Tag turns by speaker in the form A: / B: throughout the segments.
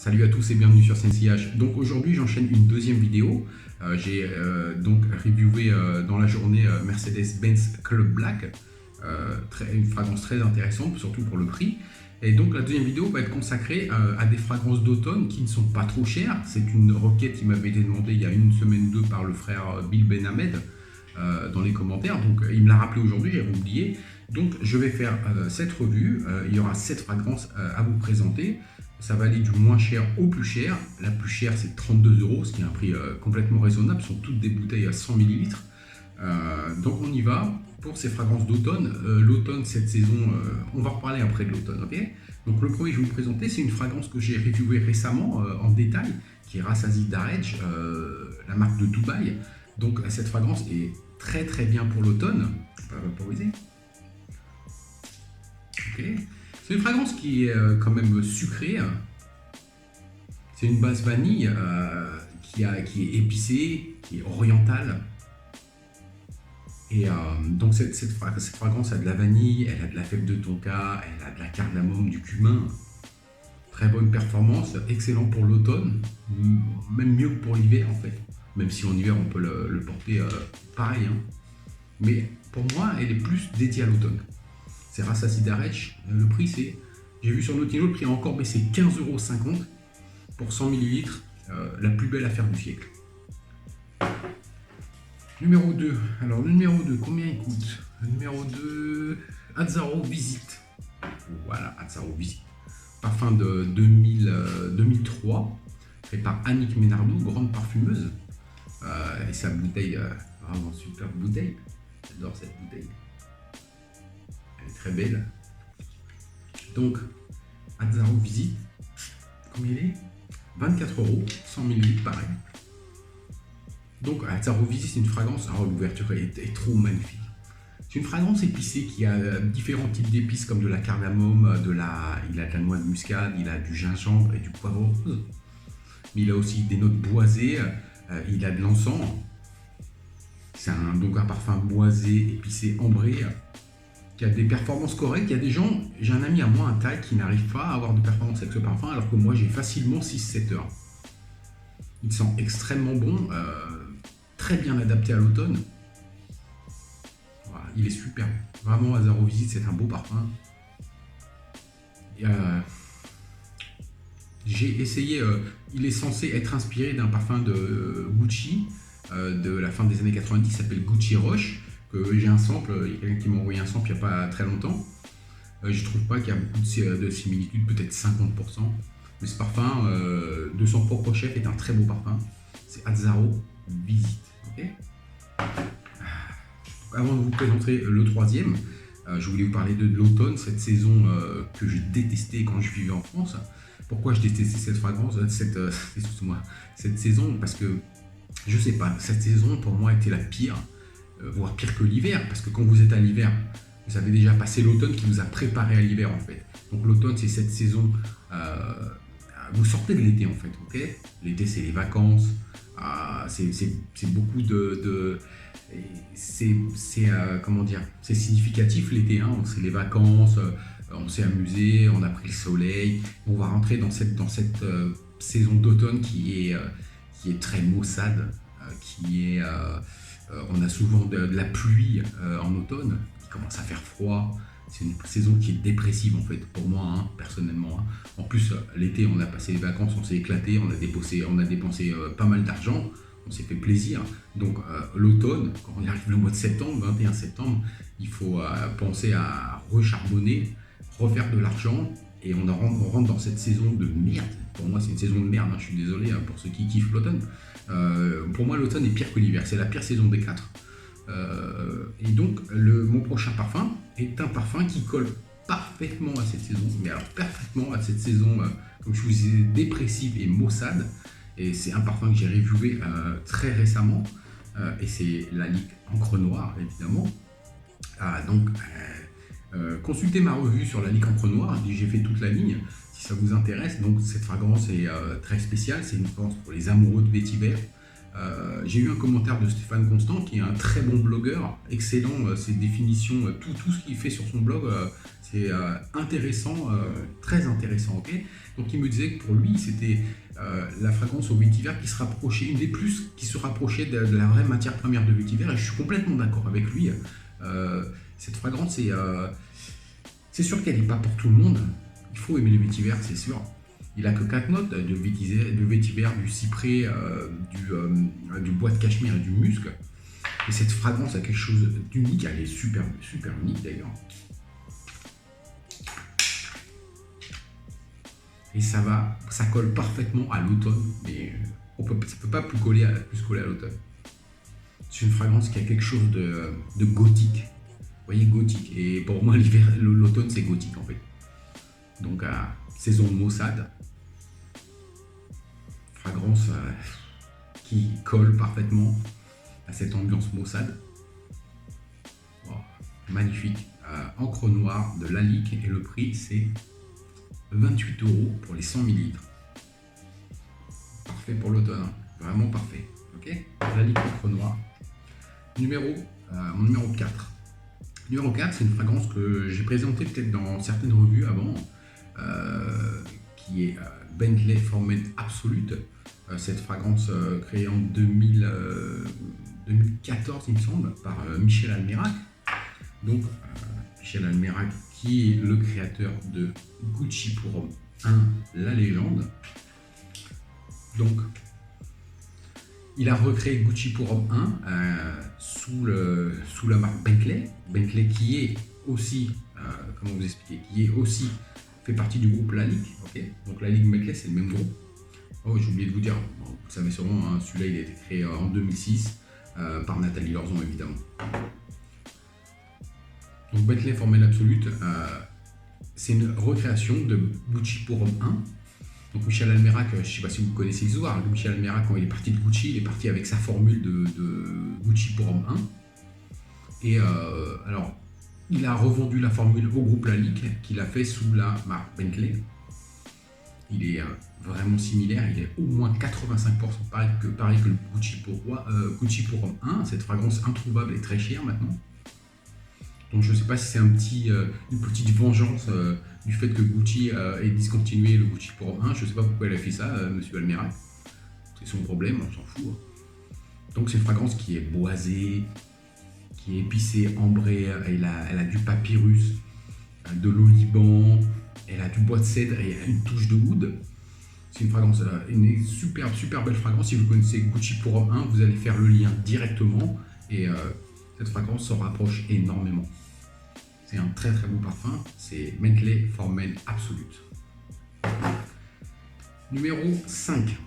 A: Salut à tous et bienvenue sur SensiH. Donc aujourd'hui j'enchaîne une deuxième vidéo. J'ai donc reviewé dans la journée Mercedes-Benz Club Black, une fragrance très intéressante, surtout pour le prix. Et donc la deuxième vidéo va être consacrée à des fragrances d'automne qui ne sont pas trop chères. C'est une requête qui m'avait été demandée il y a une semaine ou deux par le frère Bill Benhamed dans les commentaires. Donc il me l'a rappelé aujourd'hui, j'avais oublié. Donc je vais faire cette revue. Il y aura 7 fragrances à vous présenter. Ça va aller du moins cher au plus cher. La plus chère, c'est 32 €, ce qui est un prix complètement raisonnable. Ce sont toutes des bouteilles à 100 ml. Donc on y va pour ces fragrances d'automne. L'automne, cette saison, on va reparler après de l'automne. Okay, donc le premier que je vais vous présenter, c'est une fragrance que j'ai reviewée récemment en détail, qui est Rassasi Daraj, la marque de Dubaï. Donc cette fragrance est très très bien pour l'automne. On va vaporiser. Okay. C'est une fragrance qui est quand même sucrée. C'est une base vanille qui est épicée, qui est orientale. Et donc cette fragrance a de la vanille, elle a de la fève de tonka, elle a de la cardamome, du cumin. Très bonne performance, excellent pour l'automne, même mieux que pour l'hiver en fait. Même si en hiver on peut le porter pareil. Hein. Mais pour moi, elle est plus dédiée à l'automne. C'est Rassasi Daraj, le prix c'est, j'ai vu sur Notino, le prix a encore baissé, 15,50 € pour 100 ml, la plus belle affaire du siècle. Numéro 2, alors le numéro 2, combien il coûte? Le numéro 2, Azzaro Visite. Voilà, Azzaro Visite. Parfum de 2003, fait par Annick Ménardo, grande parfumeuse. Et sa bouteille, vraiment super bouteille, j'adore cette bouteille. Elle est très belle. Donc, Azzaro Visite, combien il est? 24 €, 100 ml, pareil. Donc, Azzaro Visite, c'est une fragrance, alors l'ouverture est trop magnifique. C'est une fragrance épicée qui a différents types d'épices comme de la cardamome, il a de la noix de muscade, il a du gingembre et du poivre rose. Mais il a aussi des notes boisées, il a de l'encens. C'est donc un parfum boisé, épicé, ambré, qui a des performances correctes. Il y a des gens, j'ai un ami à moi, un Thaï, qui n'arrive pas à avoir de performance avec ce parfum, alors que moi j'ai facilement 6-7 heures. Il sent extrêmement bon, très bien adapté à l'automne. Voilà, il est super. Vraiment, Azzaro Visite, c'est un beau parfum. J'ai essayé, il est censé être inspiré d'un parfum de Gucci, de la fin des années 90, qui s'appelle Gucci Rush. Que j'ai un sample, il y a quelqu'un qui m'a envoyé un sample il n'y a pas très longtemps. Je trouve pas qu'il y a beaucoup de similitudes, peut-être 50%. Mais ce parfum, de son propre chef, est un très beau parfum. C'est Azzaro Visite. Okay, avant de vous présenter le troisième, je voulais vous parler de l'automne, cette saison que j'ai détestée quand je vivais en France. Pourquoi je détestais cette fragrance, cette saison? Parce que, je sais pas, cette saison pour moi était la pire. Voire pire que l'hiver, parce que quand vous êtes à l'hiver, vous avez déjà passé l'automne qui vous a préparé à l'hiver en fait. Donc l'automne c'est cette saison, vous sortez de l'été en fait, ok? L'été c'est les vacances, c'est beaucoup comment dire, c'est significatif l'été, hein, c'est les vacances, on s'est amusé, on a pris le soleil, on va rentrer dans cette saison d'automne qui est très maussade, on a souvent de la pluie en automne, il commence à faire froid. C'est une saison qui est dépressive en fait, pour moi, hein, personnellement. Hein. En plus, l'été, on a passé les vacances, on s'est éclaté, on a dépensé pas mal d'argent, on s'est fait plaisir. Donc l'automne, quand on arrive le mois de septembre, 21 septembre, il faut penser à recharbonner, refaire de l'argent, et on rentre dans cette saison de merde. Pour moi, c'est une saison de merde, hein, je suis désolé hein, pour ceux qui kiffent l'automne. Pour moi, l'automne est pire que l'hiver, c'est la pire saison des 4. Et donc, mon prochain parfum est un parfum qui colle parfaitement à cette saison, mais alors parfaitement à cette saison, comme je vous disais, dépressive et maussade. Et c'est un parfum que j'ai reviewé très récemment, et c'est la Lique Encre Noire, évidemment. Donc, consultez ma revue sur la Lique Encre Noire, j'ai fait toute la ligne, si ça vous intéresse. Donc cette fragrance est très spéciale, c'est une fragrance pour les amoureux de vétiver. J'ai eu un commentaire de Stéphane Constant, qui est un très bon blogueur, excellent, ses définitions, tout ce qu'il fait sur son blog, c'est intéressant, très intéressant, ok. Donc il me disait que pour lui, c'était la fragrance au vétiver qui se rapprochait, une des plus qui se rapprochait de la vraie matière première de vétiver, et je suis complètement d'accord avec lui. Cette fragrance, c'est sûr qu'elle n'est pas pour tout le monde, il faut aimer le vétiver, c'est sûr. Il a que 4 notes de vétiver, du cyprès, du bois de cachemire et du musc. Et cette fragrance a quelque chose d'unique, elle est super, super unique d'ailleurs. Et ça colle parfaitement à l'automne, mais ça ne peut pas plus coller à l'automne. C'est une fragrance qui a quelque chose de gothique. Vous voyez, gothique. Et pour moi, l'automne, c'est gothique en fait. Donc, saison de maussade. Fragrance qui colle parfaitement à cette ambiance maussade. Wow, magnifique. Encre noire de Lalique et le prix c'est 28 € pour les 100 ml. Parfait pour l'automne, hein. Vraiment parfait. Ok, Lalique encre noire. Mon numéro 4. Numéro 4, c'est une fragrance que j'ai présentée peut-être dans certaines revues avant, qui est Bentley Formel Absolute. Cette fragrance créée en 2014, il me semble, par Michel Almerac. Donc, Michel Almerac, qui est le créateur de Gucci pour Homme 1, la légende. Donc, il a recréé Gucci pour Homme 1 sous la marque Bentley. Bentley qui est aussi, comment vous expliquer, fait partie du groupe Lalique. Okay, donc Lalique Bentley, c'est le même groupe. Oh, j'ai oublié de vous dire, bon, vous savez sûrement, hein, celui-là il a été créé en 2006 par Nathalie Lorzon évidemment. Donc Bentley Formel Absolute, c'est une recréation de Gucci pour Homme 1. Donc Michel Almerac, je ne sais pas si vous connaissez l'histoire, Michel Almerac, quand il est parti de Gucci, il est parti avec sa formule de Gucci pour Homme 1. Et alors, il a revendu la formule au groupe Lalique, qu'il a fait sous la marque Bentley. Il est vraiment similaire, il est au moins 85% pareil que le Gucci pour Homme 1. Cette fragrance introuvable est très chère maintenant. Donc je ne sais pas si c'est une petite vengeance du fait que Gucci ait discontinué le Gucci pour Homme 1. Je ne sais pas pourquoi il a fait ça, monsieur Almerac. C'est son problème, on s'en fout. Donc c'est une fragrance qui est boisée, qui est épicée, ambrée, elle a du papyrus, de l'oliban, elle a du bois de cèdre et une touche de oud. C'est une fragrance, une super belle fragrance. Si vous connaissez Gucci pour Homme 1, vous allez faire le lien directement et cette fragrance s'en rapproche énormément. C'est un très beau parfum, c'est Bentley Formel Absolute. Numéro 5.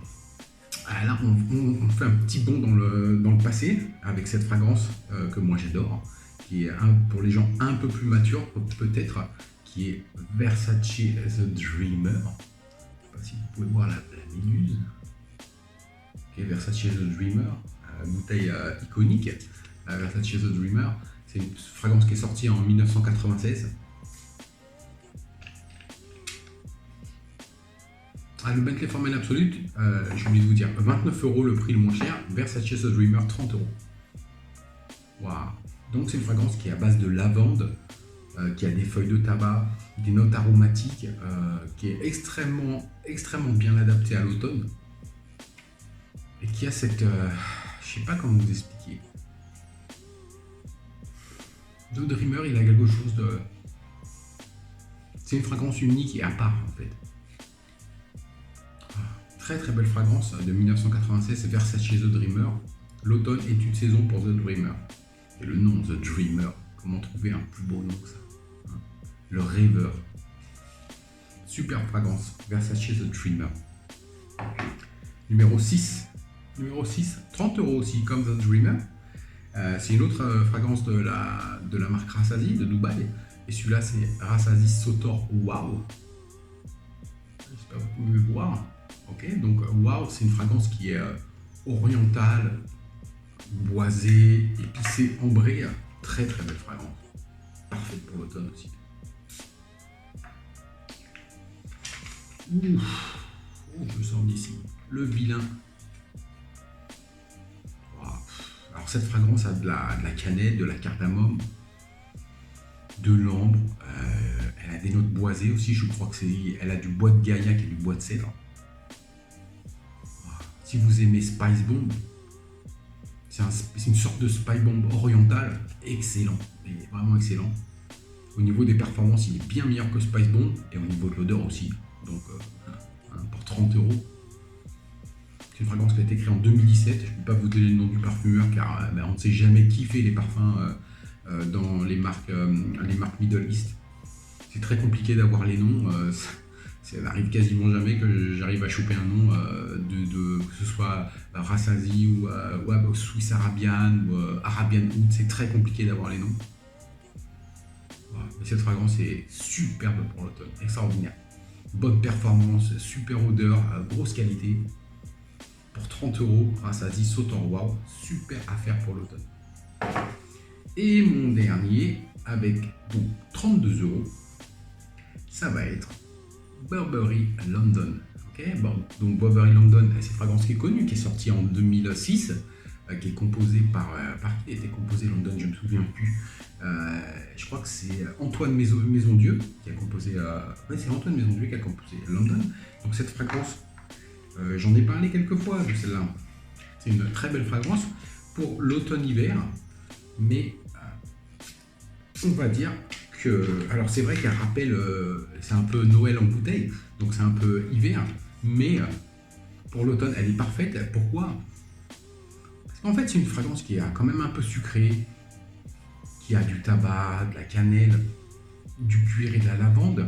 A: Là, on fait un petit bond dans le passé avec cette fragrance que moi j'adore, qui est pour les gens un peu plus matures peut-être, qui est Versace The Dreamer. Je ne sais pas si vous pouvez voir la méduse. Okay, Versace The Dreamer, bouteille iconique. Versace The Dreamer, c'est une fragrance qui est sortie en 1996. Le Bentley Formel Absolute, j'ai oublié de vous dire, 29 € le prix le moins cher, Versace The Dreamer 30 €. Waouh! Donc c'est une fragrance qui est à base de lavande, qui a des feuilles de tabac, des notes aromatiques, qui est extrêmement bien adaptée à l'automne. Et qui a cette... je sais pas comment vous expliquer. The Dreamer, il a quelque chose de... C'est une fragrance unique et à part en fait. Très belle fragrance de 1996, Versace The Dreamer. L'automne est une saison pour The Dreamer. Et le nom The Dreamer, comment trouver un plus beau nom que ça, hein? Le rêveur. Super fragrance, Versace The Dreamer. Numéro 6. Numéro 6, 30 € aussi, comme The Dreamer. C'est une autre fragrance de la marque Rassasi de Dubaï. Et celui-là, c'est Rassasi Sotor Wow. J'espère que vous pouvez le voir. Ok, donc Wow, c'est une fragrance qui est orientale, boisée, épicée, ambrée. Très belle fragrance. Parfaite pour l'automne aussi. Ouf, je sors d'ici. Le vilain. cette fragrance a de la cannelle, de la cardamome, de l'ambre, elle a des notes boisées aussi, je crois que elle a du bois de gaillac et du bois de cèdre. Si vous aimez Spice Bomb, c'est une sorte de Spice Bomb oriental, excellent, vraiment excellent. Au niveau des performances, il est bien meilleur que Spice Bomb, et au niveau de l'odeur aussi. Donc pour 30 €. C'est une fragrance qui a été créée en 2017. Je ne peux pas vous donner le nom du parfumeur car on ne sait jamais qui fait les parfums dans les marques Middle East. C'est très compliqué d'avoir les noms. Ça n'arrive quasiment jamais que j'arrive à choper un nom que ce soit Rassazi ou Swiss Arabian ou Arabian Oud. C'est très compliqué d'avoir les noms. Voilà. Mais cette fragrance est superbe pour l'automne, extraordinaire. Bonne performance, super odeur, grosse qualité. Pour 30 €, Rassazi Sautor Wow, super affaire pour l'automne. Et mon dernier, avec donc 32 €, ça va être Burberry London. Okay, bon, donc Burberry London, c'est une fragrance qui est connue, qui est sortie en 2006, qui est composée par qui était composé London, je ne me souviens plus. Je crois que c'est Antoine Maisondieu qui a composé. C'est Antoine Maisondieu qui a composé London. Donc cette fragrance, j'en ai parlé quelques fois de celle-là. C'est une très belle fragrance pour l'automne-hiver, mais on va dire que, alors c'est vrai qu'elle rappelle, c'est un peu Noël en bouteille, donc c'est un peu hiver, mais pour l'automne elle est parfaite. Pourquoi? Parce qu'en fait c'est une fragrance qui est quand même un peu sucrée, qui a du tabac, de la cannelle, du cuir et de la lavande,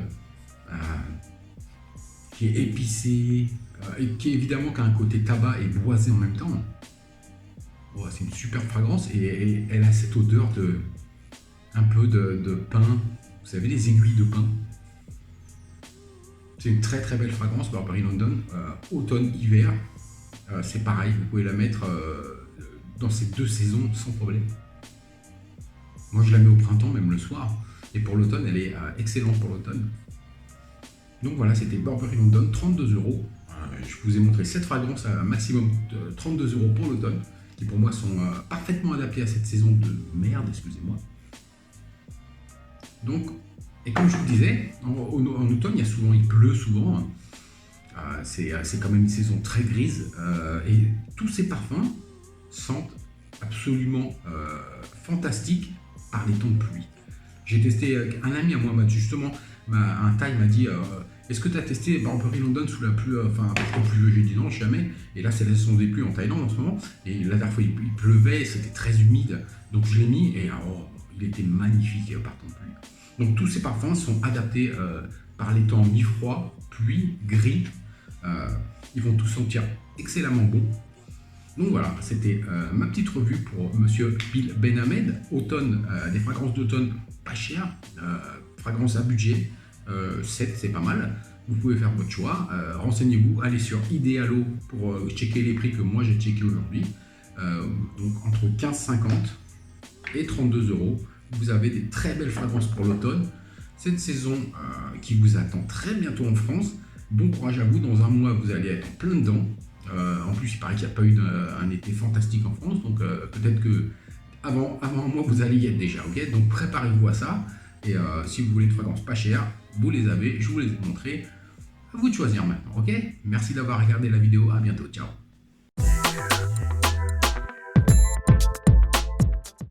A: qui est épicée, et qui évidemment qui a un côté tabac et boisé en même temps. Oh, c'est une super fragrance et elle a cette odeur un peu de pain, vous savez, les aiguilles de pain. C'est une très très belle fragrance, Burberry London, automne-hiver, c'est pareil, vous pouvez la mettre dans ces deux saisons sans problème. Moi je la mets au printemps, même le soir, et pour l'automne elle est excellente pour l'automne. Donc voilà, c'était Burberry London, 32 €. Je vous ai montré 7 fragrances à un maximum de 32 € pour l'automne, qui pour moi sont parfaitement adaptées à cette saison de merde, excusez-moi. Donc, et comme je vous disais, en automne, il pleut souvent. C'est quand même une saison très grise. Et tous ces parfums sentent absolument fantastiques par les temps de pluie. J'ai testé, un ami à moi, justement, un taille m'a dit est-ce que tu as testé Burberry London sous la pluie, enfin pas trop pluvieux? J'ai dit non, jamais. Et là, c'est la saison des pluies en Thaïlande en ce moment. Et la dernière fois, il pleuvait, c'était très humide. Donc je l'ai mis et il était magnifique par temps de pluie. Donc tous ces parfums sont adaptés par les temps mi-froid, pluie, gris. Ils vont tous sentir excellemment bon. Donc voilà, c'était ma petite revue pour Monsieur Bill Benhamed. Automne, des fragrances d'automne pas chères, fragrances à budget. 7, c'est pas mal. Vous pouvez faire votre choix. Renseignez-vous, allez sur Idealo pour checker les prix que moi j'ai checké aujourd'hui. Donc entre 15,50 et 32 €. Vous avez des très belles fragrances pour l'automne. Cette saison qui vous attend très bientôt en France. Bon courage à vous. Dans un mois, vous allez être plein dedans. En plus, il paraît qu'il n'y a pas eu un été fantastique en France. Donc peut-être que avant un mois, vous allez y être déjà. Okay, donc préparez-vous à ça. Et si vous voulez une fragrance pas chère, vous les avez. Je vous les ai montrés. À vous de choisir maintenant. Ok, merci d'avoir regardé la vidéo. À bientôt. Ciao.